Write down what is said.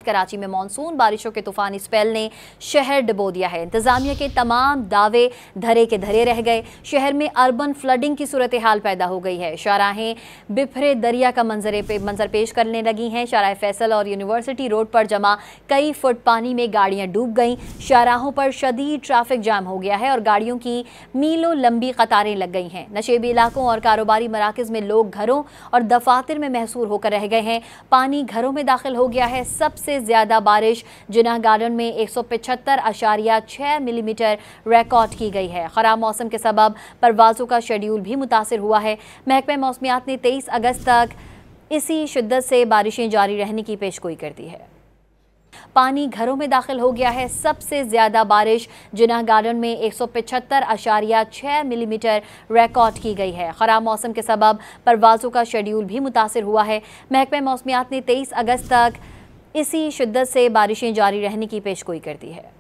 कराची में मानसून बारिशों के तूफानी स्पेल ने शहर डुबो दिया है। इंतजामिया के तमाम दावे धरे के धरे रह गए। शहर में अर्बन फ्लडिंग की सूरत हाल पैदा हो गई है। शाहराहें बिफरे दरिया का मंजर पेश करने लगी हैं। शाहराह फैसल और यूनिवर्सिटी रोड पर जमा कई फुट पानी में गाड़ियां डूब गईं। शाहराहों पर शदीद ट्रैफिक जाम हो गया है और गाड़ियों की मीलों लंबी कतारें लग गई हैं। नशेबी इलाकों और कारोबारी मराकज़ में लोग घरों और दफातर में महसूर होकर रह गए हैं। पानी घरों में दाखिल हो गया है। सबसे ज़्यादा बारिश जिन्ना गार्डन में 175.6 मिलीमीटर रिकॉर्ड की गई है। ख़राब मौसम के सबब परवाज़ों का शेड्यूल भी मुतासिर हुआ है। महकमा मौसमियात ने 23 अगस्त तक इसी शिद्दत से बारिशें जारी रहने की पेशगोई कर दी है। पानी घरों में दाखिल हो गया है। सबसे ज़्यादा बारिश जिन्ना गार्डन में 175.6 मिलीमीटर रिकॉर्ड की गई है। ख़राब मौसम के सबब परवाज़ों का शेड्यूल भी मुतासिर हुआ है। महकमा मौसमियात ने 23 अगस्त तक इसी शिद्दत से बारिशें जारी रहने की पेशगोई कर दी है।